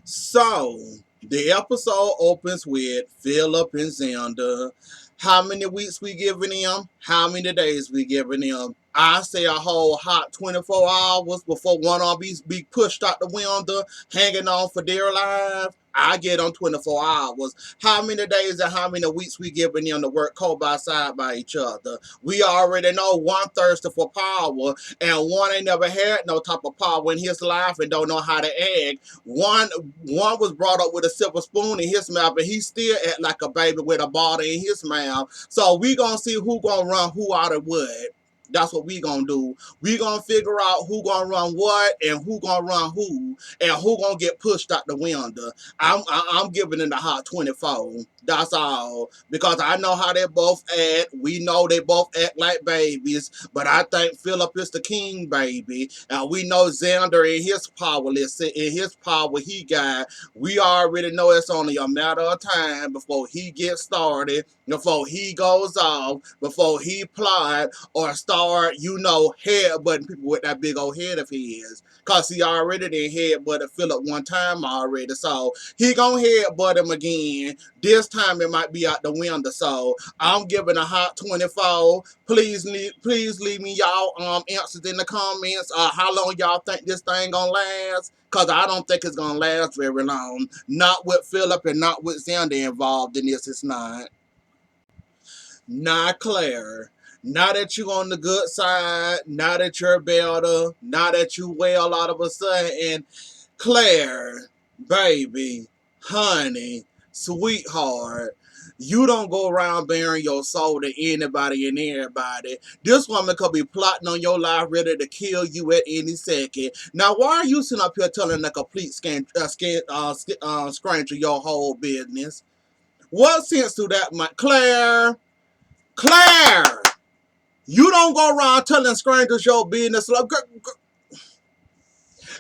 So, the episode opens with Philip and Xander. How many weeks we giving them? How many days we giving them? I say a whole hot 24 hours before one of these be pushed out the window, hanging on for dear life. I get on 24 hours. How many days and how many weeks we giving them to work co by side by each other? We already know one thirsty for power, and one ain't never had no type of power in his life and don't know how to act. One was brought up with a silver spoon in his mouth, and he still act like a baby with a bottle in his mouth. So we gonna see who gonna run who out of what. That's what we gonna do. We gonna figure out who gonna run what and who gonna run who and who gonna get pushed out the window. I'm giving it a hot 24. That's all. Because I know how they both act. We know they both act like babies. But I think Philip is the king, baby. And we know Xander in his powerless, in his power he got. We already know it's only a matter of time before he gets started, before he goes off, before he plot or start, headbutting people with that big old head of his. Cause he already did headbutted Philip one time already. So he gonna headbutt him again. This time it might be out the window. So I'm giving a hot 24. Please leave me y'all answers in the comments. How long y'all think this thing gonna last? Cause I don't think it's gonna last very long. Not with Philip and not with Xander involved in this. It's not. Not Claire. Now that you on the good side, now that you're better, now that you well all of a sudden, Claire, baby, honey, sweetheart, you don't go around bearing your soul to anybody and everybody. This woman could be plotting on your life, ready to kill you at any second. Now, why are you sitting up here telling a complete stranger your whole business? What sense do that make? Claire, you don't go around telling strangers your business.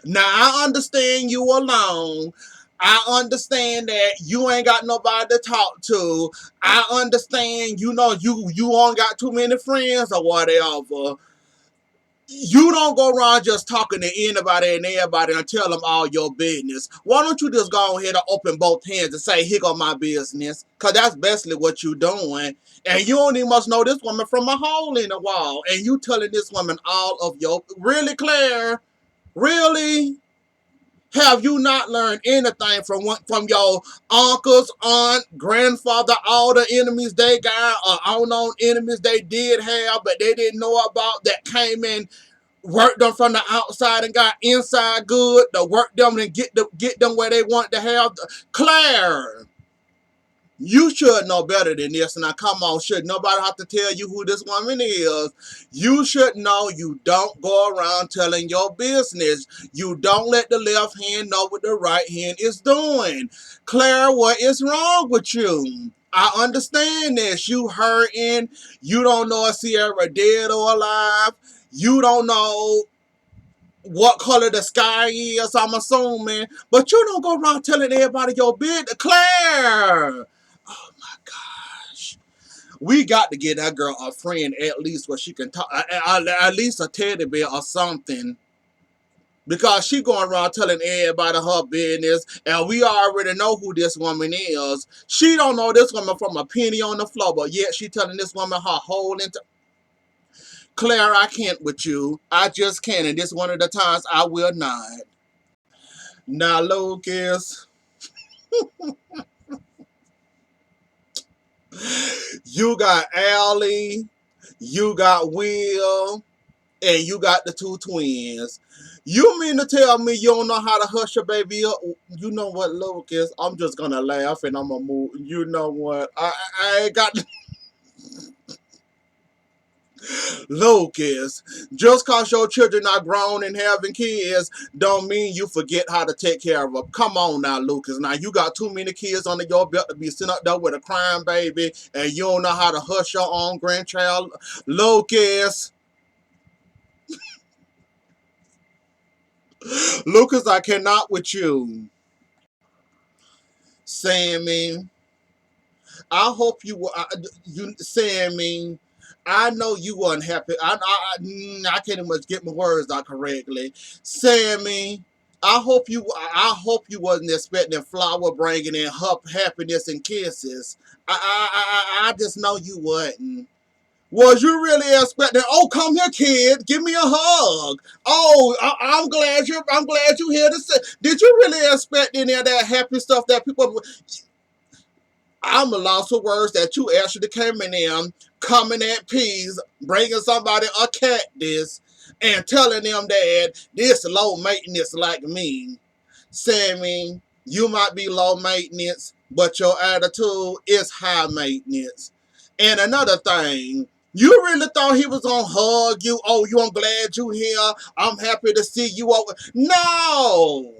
Now, I understand you alone. I understand that you ain't got nobody to talk to. I understand, you ain't got too many friends or whatever. You don't go around just talking to anybody and everybody and tell them all your business. Why don't you just go ahead and open both hands and say, here go my business? Because that's basically what you're doing. And you only must know this woman from a hole in the wall. And you telling this woman all of your... Really, Claire? Really? Have you not learned anything from your uncles, aunt, grandfather, all the enemies they got, or unknown enemies they did have, but they didn't know about, that came in, worked them from the outside and got inside good, to work them and get them where they want to have? Claire, you should know better than this. Now, come on, should nobody have to tell you who this woman is? You should know you don't go around telling your business. You don't let the left hand know what the right hand is doing. Claire, what is wrong with you? I understand this. You hurting. You don't know if Sierra dead or alive. You don't know what color the sky is, I'm assuming. But you don't go around telling everybody your business. Claire! Oh my gosh. We got to get that girl a friend at least where she can talk, at least a teddy bear or something. Because she going around telling everybody her business, and we already know who this woman is. She don't know this woman from a penny on the floor, but yet she telling this woman her whole Claire, I can't with you. I just can't, and this one of the times I will not. Now, Lucas, you got Allie, you got Will, and you got the two twins. You mean to tell me you don't know how to hush your baby up? You know what, Lucas? I'm just gonna laugh and I'm gonna move. You know what? I ain't got Lucas. Just cause your children are grown and having kids, don't mean you forget how to take care of them. Come on now, Lucas. Now you got too many kids under your belt to be sitting up there with a crying baby, and you don't know how to hush your own grandchild, Lucas. Lucas, I cannot with you. Sammy, I hope Sammy, I know you unhappy. I can't even get my words out correctly. Sammy, I hope you wasn't expecting Flower bringing in happiness and kisses. I just know you wasn't. Was you really expecting? Oh, come here, kid. Give me a hug. Oh, I'm glad you here to say. Did you really expect any of that happy stuff that people? I'm a loss for words that you actually came in them, coming at peas, bringing somebody a cactus, and telling them that this low maintenance like me. Sammy, you might be low maintenance, but your attitude is high maintenance. And another thing, you really thought he was gonna hug you? Oh, I'm glad you here. I'm happy to see you over. No,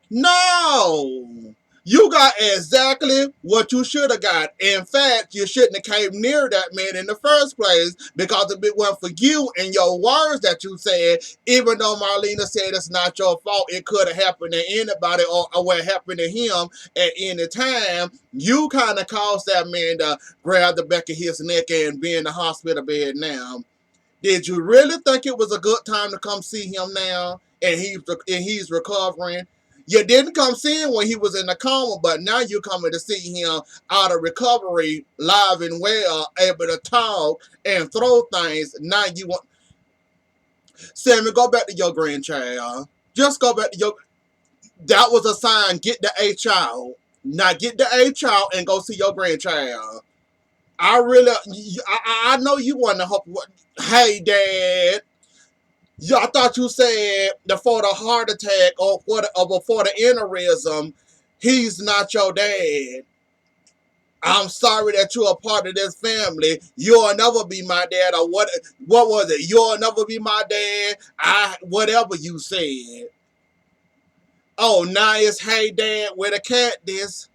no. You got exactly what you should have got. In fact, you shouldn't have came near that man in the first place because if it weren't for you and your words that you said, even though Marlena said it's not your fault, it could have happened to anybody or what happened to him at any time. You kind of caused that man to grab the back of his neck and be in the hospital bed now. Did you really think it was a good time to come see him now and he's recovering? You didn't come see him when he was in the coma, but now you're coming to see him out of recovery, live and well, able to talk and throw things. Now you want Sammy, go back to your grandchild. Just go back to your. That was a sign. Get the H out. Now get the H out and go see your grandchild. I really, I know you want to hope. Hey, Dad. Yeah, I thought you said before the heart attack or before the aneurysm, he's not your dad. I'm sorry that you're a part of this family. You'll never be my dad, or what was it? You'll never be my dad. Whatever you said. Oh, now it's hey dad with a cactus.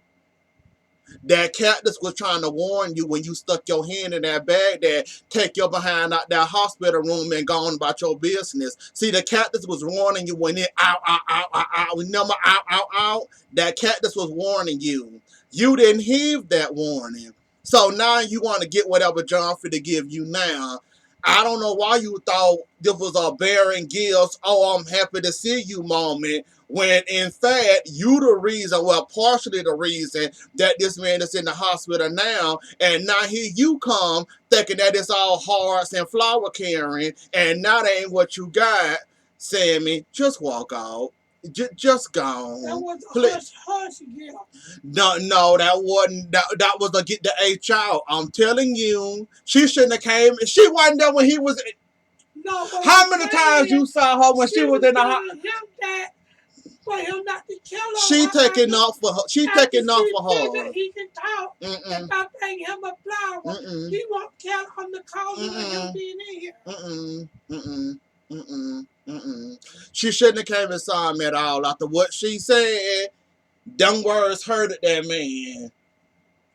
That cactus was trying to warn you when you stuck your hand in that bag that take your behind out that hospital room and go on about your business. See, the cactus was warning you when it ow, ow, ow, ow, ow, remember ow, ow, ow? That cactus was warning you. You didn't heed that warning. So now you want to get whatever John fit to give you now. I don't know why you thought this was a bearing gifts. Oh, I'm happy to see you moment. When in fact, you the reason, well, partially the reason that this man is in the hospital now, and now here you come thinking that it's all hearts and flower carrying, and now that ain't what you got, Sammy. Just walk out. Just go. That was a hush gift. No, that wasn't. That was a get the H out. I'm telling you, she shouldn't have came. She wasn't there when he was. No, but How many times you saw her when she was in the hospital? For him not to kill her. She taking off for her. She taking off for her. He can talk. If I bring him a flower, he won't kill on the cause of him being in here. She shouldn't have came and saw him at all. After what she said, them words hurted that man.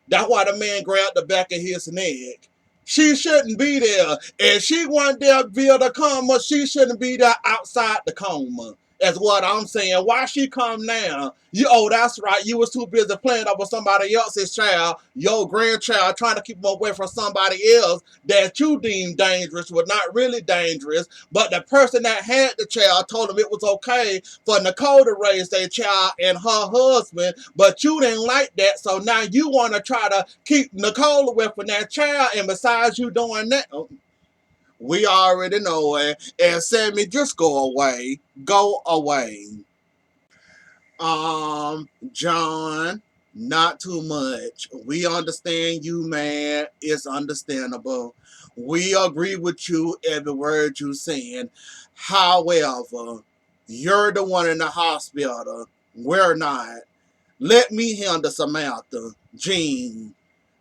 That's why the man grabbed the back of his neck. She shouldn't be there. And she wasn't there via the coma. She shouldn't be there outside the coma. That's what I'm saying. Why she come now? Oh, that's right. You was too busy playing up with somebody else's child, your grandchild, trying to keep him away from somebody else that you deemed dangerous, was not really dangerous. But the person that had the child told him it was okay for Nicole to raise their child and her husband, but you didn't like that. So now you want to try to keep Nicole away from that child, and besides you doing that, we already know it. And Sammy, just go away. Go away. John, not too much. We understand you, man. It's understandable. We agree with you every word you saying. However, you're the one in the hospital. We're not. Let me handle Samantha. Jean.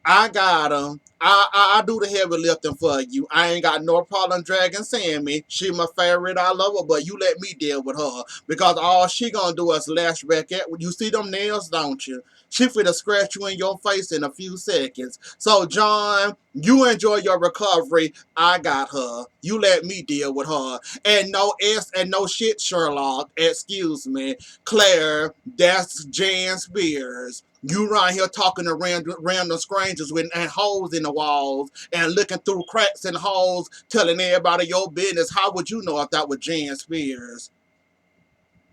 I got him. I do the heavy lifting for you. I ain't got no problem dragging Sammy. She my favorite. I love her, but you let me deal with her because all she gonna do is lash back at. You see them nails, don't you? She finna scratch you in your face in a few seconds. So John, you enjoy your recovery. I got her. You let me deal with her. And no S and no shit, Sherlock. Excuse me, Claire. That's Jan Spears. You around here talking to random strangers with holes in the walls and looking through cracks and holes, telling everybody your business. How would you know if that was Jan Spears?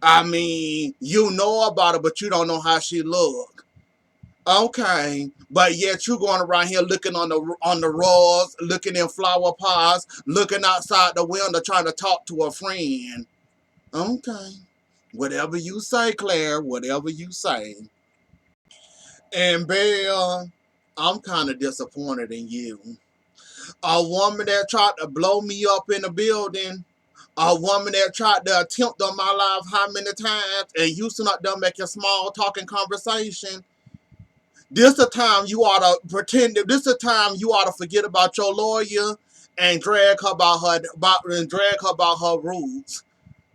I mean, you know about her, but you don't know how she look. Okay, but yet you going around here looking on the roads, looking in flower pots, looking outside the window, trying to talk to a friend. Okay, whatever you say, Claire. Whatever you say. And Belle, I'm kind of disappointed in you. A woman that tried to blow me up in the building. A woman that tried to attempt on my life how many times, and you still not done making small talking conversation. This the time you ought to pretend. This the time you ought to forget about your lawyer and drag her about her roots.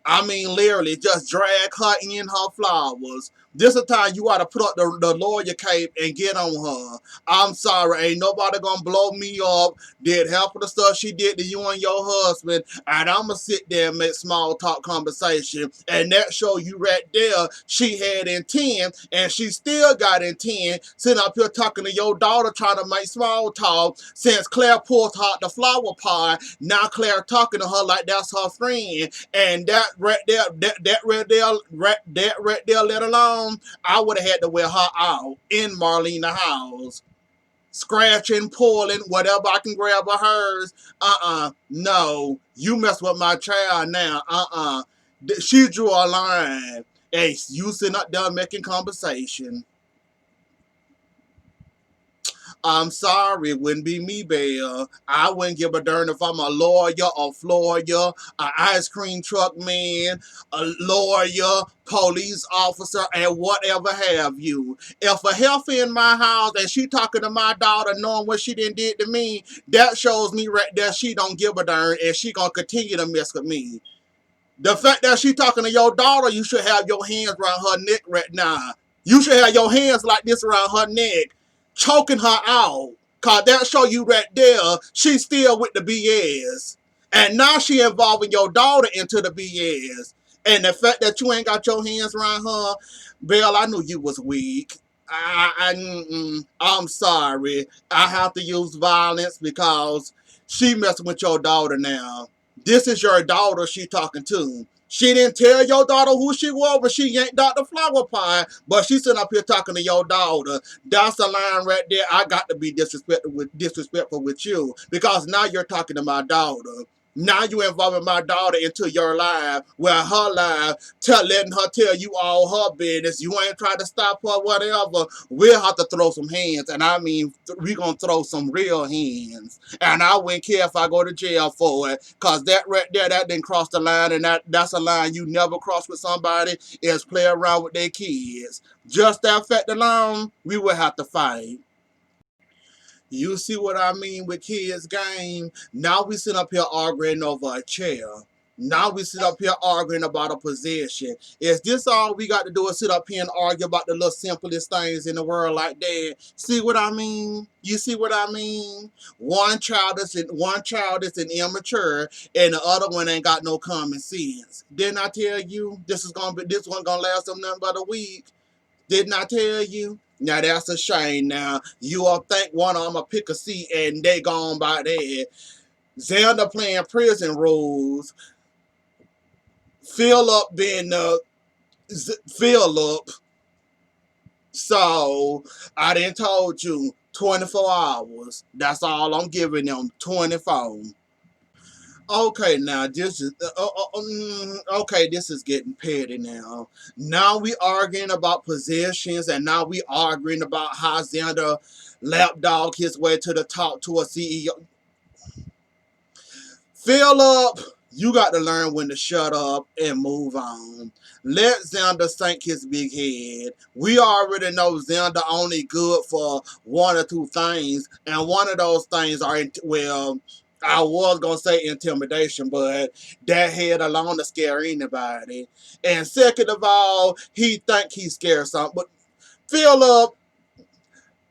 I mean, literally, just drag her in her flowers. This is the time you ought to put up the lawyer cape and get on her. I'm sorry, ain't nobody gonna blow me up. Did half of the stuff she did to you and your husband, and I'ma sit there and make small talk conversation. And that show you right there, she had intent, and she still got intent. Sitting up here talking to your daughter, trying to make small talk. Since Claire pulled her out the flower pot, now Claire talking to her like that's her friend. And that right there, that right there, let alone, I would have had to wear her out in Marlena house. Scratching, pulling, whatever I can grab of hers. No. You mess with my child now. She drew a line. Hey, you sitting up there making conversation. I'm sorry, it wouldn't be me, Belle. I wouldn't give a darn if I'm a lawyer, a lawyer, an ice cream truck man, a lawyer, police officer, and whatever have you. If a heifer in my house and she talking to my daughter knowing what she did to me, that shows me right there she don't give a darn and she gonna continue to mess with me. The fact that she talking to your daughter, you should have your hands around her neck right now. You should have your hands like this around her neck, choking her out. Cause that show you right there, she's still with the BS. And now she involving your daughter into the BS. And the fact that you ain't got your hands around her, Belle, I knew you was weak. I'm sorry. I have to use violence because she messing with your daughter now. This is your daughter she talking to. She didn't tell your daughter who she was, but she ain't Dr. Flower Pie. But she sitting up here talking to your daughter. That's the line right there. I got to be disrespectful with you because now you're talking to my daughter. Now you involving my daughter into your life, where her life, letting her tell you all her business. You ain't trying to stop her, whatever. We'll have to throw some hands, and I mean, we gonna throw some real hands. And I wouldn't care if I go to jail for it, cause that right there, that didn't cross the line, and that's a line you never cross with somebody. Is play around with their kids. Just that fact alone, we would have to fight. You see what I mean with kids' game? Now we sit up here arguing over a chair. Now we sit up here arguing about a position. Is this all we got to do is sit up here and argue about the little simplest things in the world like that? See what I mean? You see what I mean? One child is an immature, and the other one ain't got no common sense. Didn't I tell you this one gonna last them nothing but a week? Didn't I tell you? Now that's a shame. Now you'll think one of them will pick a seat and they gone by there. Zelda playing prison rules. Philip being Philip. So I didn't told you 24 hours. That's all I'm giving them. 24. Okay, now this is okay. This is getting petty now. Now we arguing about positions, and now we arguing about how Xander lapdog his way to the top to a CEO. Philip, you got to learn when to shut up and move on. Let Xander sink his big head. We already know Xander only good for one or two things, and one of those things are, well, I was going to say intimidation, but that head alone to scare anybody. And second of all, he think he's scared something. But Philip,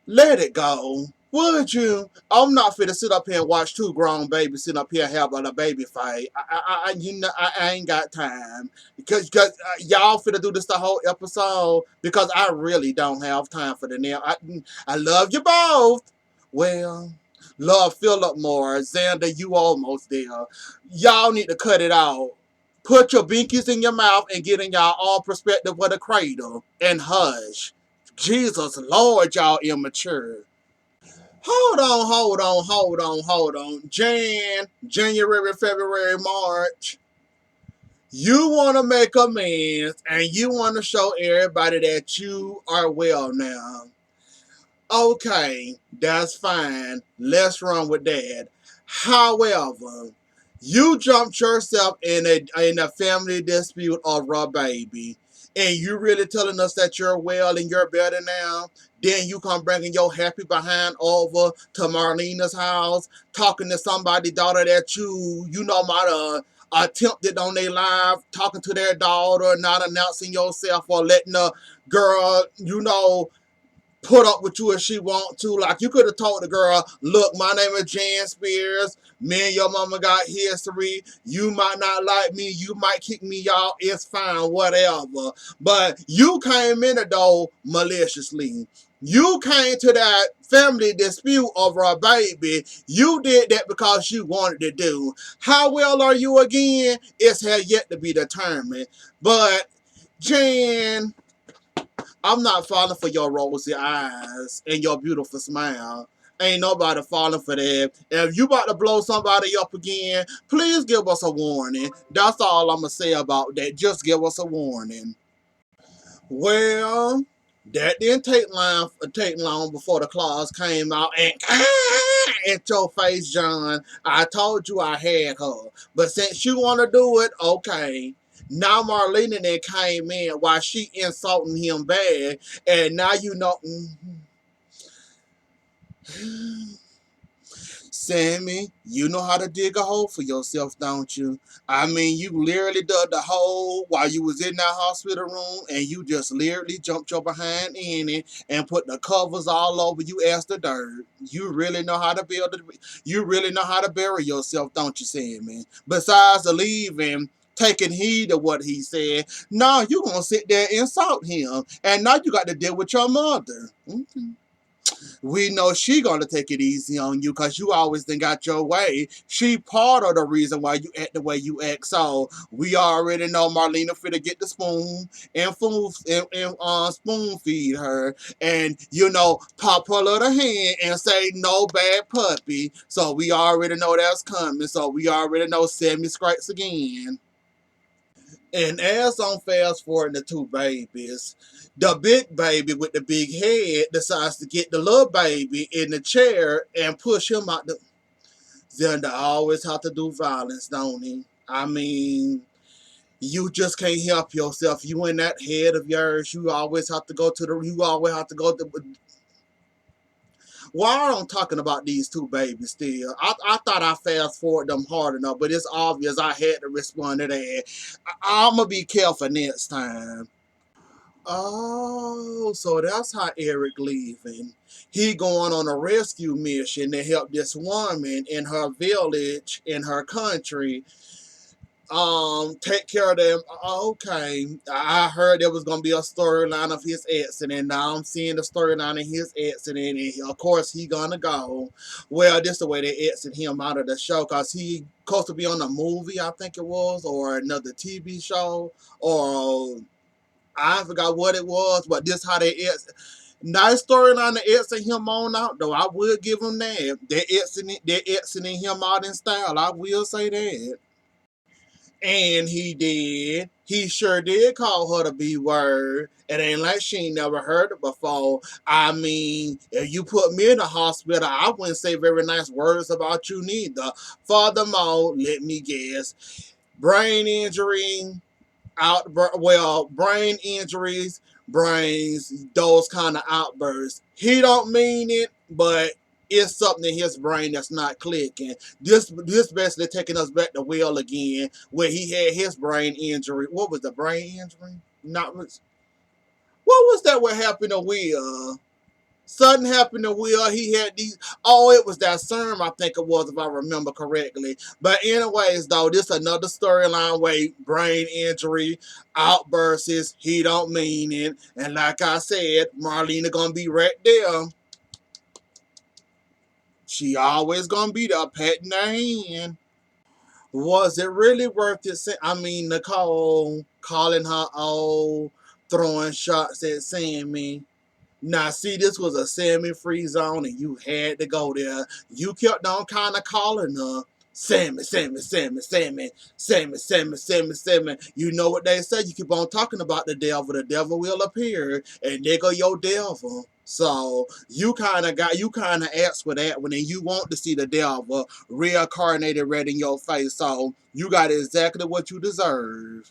let it go. Would you? I'm not fit to sit up here and watch two grown babies sit up here having a baby fight. I ain't got time because y'all finna do this the whole episode because I really don't have time for the nail. I love you both. Well, love Philip more. Xander, you almost there. Y'all need to cut it out. Put your binkies in your mouth and get in y'all all perspective of the cradle and hush. Jesus Lord, y'all immature. Hold on. January, February, March. You want to make amends and you want to show everybody that you are well now. Okay, that's fine. Let's run with that. However, you jumped yourself in a family dispute over a baby, and you really telling us that you're well and you're better now. Then you come bringing your happy behind over to Marlena's house, talking to somebody's daughter that you know might have attempted on their life, talking to their daughter, not announcing yourself or letting the girl, put up with you if she want to. Like, you could have told the girl, look, my name is Jan Spears. Me and your mama got history. You might not like me. You might kick me out. It's fine, whatever. But you came in the door maliciously. You came to that family dispute over a baby. You did that because you wanted to do. How well are you again? It's had yet to be determined. But, Jan, I'm not falling for your rosy eyes and your beautiful smile. Ain't nobody falling for that. If you about to blow somebody up again, please give us a warning. That's all I'm going to say about that. Just give us a warning. Well, that didn't take long before the claws came out and at your face, John. I told you I had her. But since you want to do it, okay. Now Marlena then came in while she insulting him bad, and now you know. Sammy, you know how to dig a hole for yourself, don't you? I mean, you literally dug the hole while you was in that hospital room, and you just literally jumped your behind in it and put the covers all over you as the dirt. You really know how to build it. You really know how to bury yourself, don't you, Sammy? Besides the leaving, taking heed of what he said, now you gonna sit there and insult him, and now you got to deal with your mother. Okay. We know she gonna take it easy on you because you always done got your way. She part of the reason why you act the way you act. So we already know Marlena finna get the spoon and spoon feed her, and pop her little hand and say no bad puppy. So we already know that's coming. So we already know Sammy strikes again. And as I'm fast forwarding the two babies, the big baby with the big head decides to get the little baby in the chair and push him out the. Then they always have to do violence, don't he? I mean, you just can't help yourself. You in that head of yours, you always have to go to the. You always have to go to. Why am I talking about these two babies still? I thought I fast forward them hard enough, but it's obvious I had to respond to that. I'm going to be careful next time. Oh, so that's how Eric leaving. He going on a rescue mission to help this woman in her village, in her country, take care of them. Okay, I heard there was gonna be a storyline of his accident. Now I'm seeing the storyline of his accident, and of course he gonna go. Well, this is the way they exit him out of the show, cause he supposed to be on a movie, I think it was, or another TV show, or I forgot what it was, but this how they exit. Nice storyline to exit him on out, though. I would give him that. They're exiting him out in style. I will say that. And he did. He sure did call her the B word. It ain't like she ain't never heard it before. I mean, if you put me in the hospital, I wouldn't say very nice words about you neither. Furthermore, let me guess, brain injury, brain injuries, brains, those kind of outbursts. He don't mean it, but it's something in his brain that's not clicking. This basically taking us back to Will again, where he had his brain injury. What was the brain injury? Not what was that? What happened to Will? Something happened to Will. He had these. Oh, it was that serum, I think it was, if I remember correctly. But anyways, though, this another storyline where brain injury, outbursts. He don't mean it, and like I said, Marlena gonna be right there. She always gonna be there, patting her hand. Was it really worth it? I mean, Nicole calling her old, throwing shots at Sammy. Now, see, this was a Sammy-free zone, and you had to go there. You kept on kind of calling her Sammy, Sammy, Sammy, Sammy, Sammy, Sammy, Sammy, Sammy. You know what they say? You keep on talking about the devil will appear, and there go your devil. So you kind of asked for that when you want to see the devil reincarnated right in your face. So you got exactly what you deserve.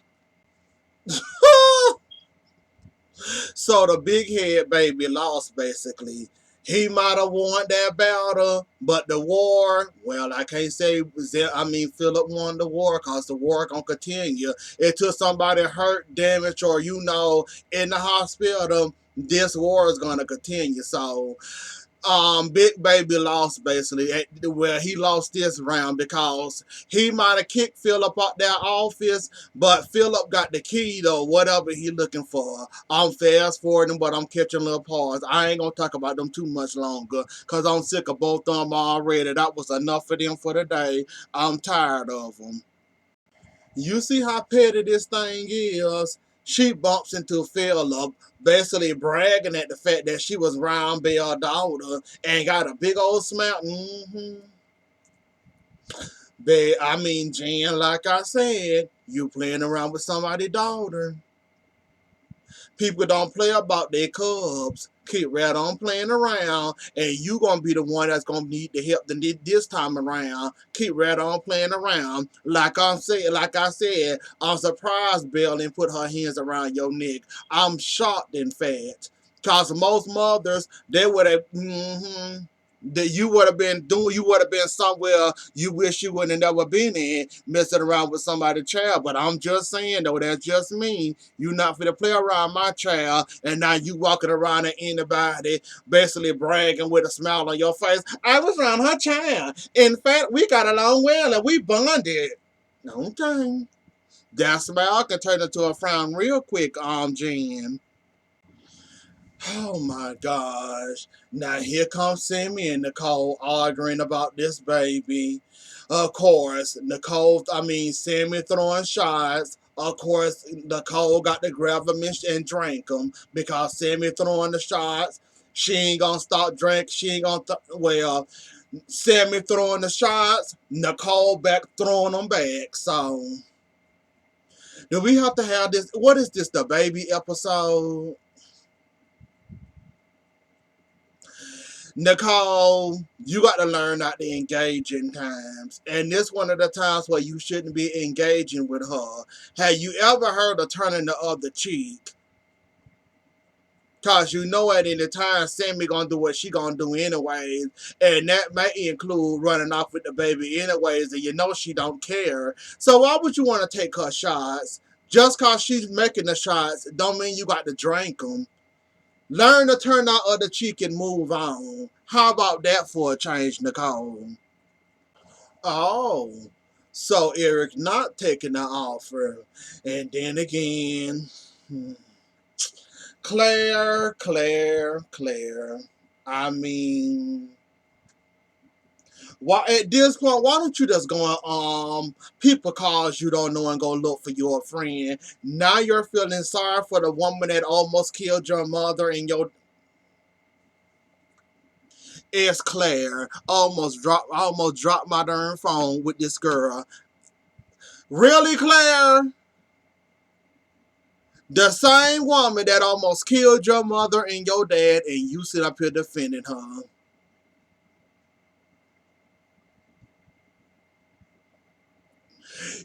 So the big head baby lost basically. He might have won that battle, but the war, well, I can't say, Philip won the war because the war going to continue. Until somebody hurt, damaged, or, in the hospital, this war is going to continue. So Big Baby lost basically. Well, he lost this round because he might have kicked Philip out that office, but Philip got the key to whatever he looking for. I'm fast forwarding, but I'm catching little parts. I ain't gonna talk about them too much longer because I'm sick of both of them already. That was enough for them for the day. I'm tired of them. You see how petty this thing is? She bumps into Philip, basically bragging at the fact that she was Round Bell daughter and got a big old smile. Jen, like I said, you playing around with somebody's daughter. People don't play about their cubs. Keep right on playing around, and you gonna be the one that's gonna need the help this time around. Keep right on playing around. Like I said, I'm surprised Belle didn't put her hands around your neck. I'm shocked, in fact, cause most mothers they would have. That you would have been somewhere you wish you wouldn't have never been in, messing around with somebody's child. But I'm just saying though, that's just me. You not finna play around my child, and now you walking around at anybody, basically bragging with a smile on your face. I was around her child. In fact, we got along well and we bonded. Okay. That smile can turn into a frown real quick, Jen. Oh my gosh. Now here comes Sammy and Nicole arguing about this baby. Of course, Sammy throwing shots. Of course, Nicole got to grab them and drink them because Sammy throwing the shots. She ain't gonna stop drinking. She ain't gonna, Sammy throwing the shots. Nicole back throwing them back. So, do we have to have this? What is this, the baby episode? Nicole, you got to learn not to engage in times. And this one of the times where you shouldn't be engaging with her. Have you ever heard of turning the other cheek? Cause you know at any time Sammy gonna do what she gonna do anyways. And that may include running off with the baby anyways, and you know she don't care. So why would you want to take her shots? Just cause she's making the shots don't mean you got to drink them. Learn to turn that other cheek and move on. How about that for a change, Nicole? Oh, so Eric not taking the offer. And then again, Claire. I mean, why at this point, why don't you just go on people cause you don't know and go look for your friend? Now you're feeling sorry for the woman that almost killed your mother and your is Claire. Almost dropped my darn phone with this girl. Really, Claire? The same woman that almost killed your mother and your dad, and you sit up here defending her.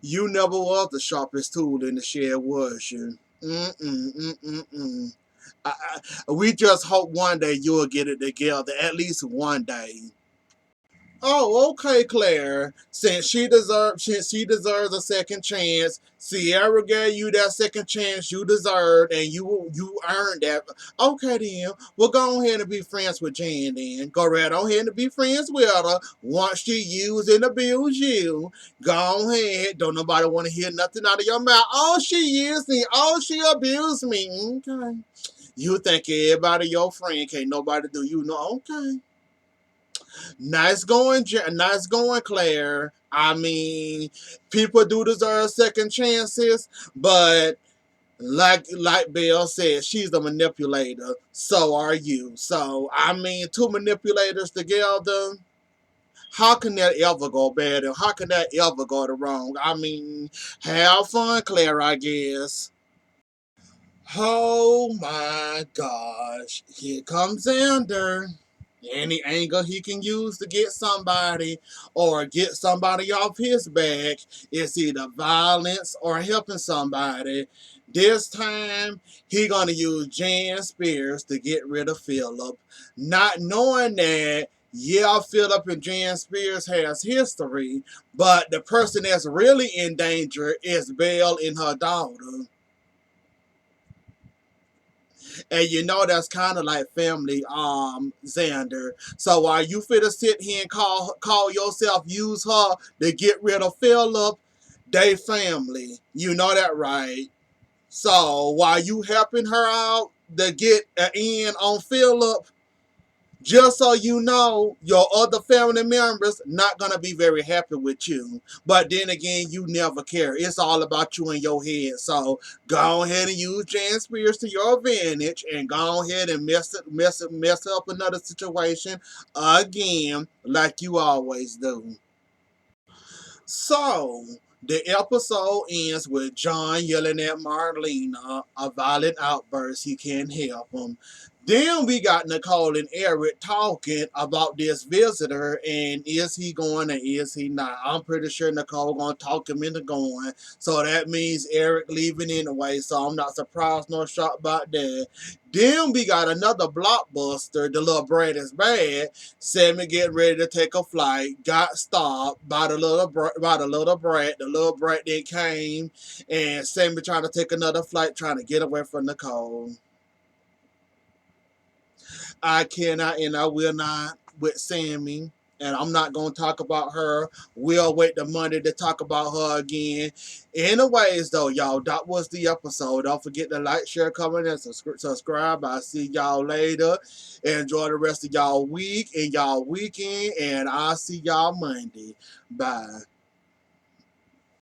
You never was the sharpest tool in the shed, was you? I, we just hope one day you'll get it together, at least one day. Oh, okay, Claire. Since she deserves a second chance, Sierra gave you that second chance you deserved, and you earned that. Okay, then. Well, go ahead and be friends with Jan. Then go right on ahead and be friends with her. Once she used and abused you, go ahead. Don't nobody want to hear nothing out of your mouth. Oh, she used me. Oh, she abused me. Okay. You think everybody your friend, can't nobody do you no? Okay. Nice going, nice going, Claire. I mean, people do deserve second chances, but like Bill said, she's a manipulator. So are you. So I mean, two manipulators together. How can that ever go bad? And how can that ever go to wrong? I mean, have fun, Claire, I guess. Oh my gosh. Here comes Xander. Any angle he can use to get somebody or get somebody off his back is either violence or helping somebody. This time, he gonna use Jan Spears to get rid of Philip, not knowing that yeah, Philip and Jan Spears has history, but the person that's really in danger is Belle and her daughter. And you know that's kind of like family, Xander. So while you finna sit here and call yourself use her to get rid of Philip, they family. You know that, right? So while you helping her out to get an in on Philip, just so you know, your other family members not gonna be very happy with you. But then again, you never care. It's all about you in your head. So go ahead and use Jan Spears to your advantage, and go ahead and mess up another situation again, like you always do. So, the episode ends with John yelling at Marlena, a violent outburst. He can't help him. Then we got Nicole and Eric talking about this visitor and is he going or is he not. I'm pretty sure Nicole gonna talk him into going. So that means Eric leaving anyway. So I'm not surprised nor shocked about that. Then we got another blockbuster, The Little Brat is Bad. Sammy getting ready to take a flight, got stopped by the little brat. The little brat then came, and Sammy trying to take another flight, trying to get away from Nicole. I cannot and I will not with Sammy. And I'm not going to talk about her. We'll wait the Monday to talk about her again. Anyways, though, y'all, that was the episode. Don't forget to like, share, comment, and subscribe. I'll see y'all later. Enjoy the rest of y'all week and y'all weekend. And I'll see y'all Monday. Bye.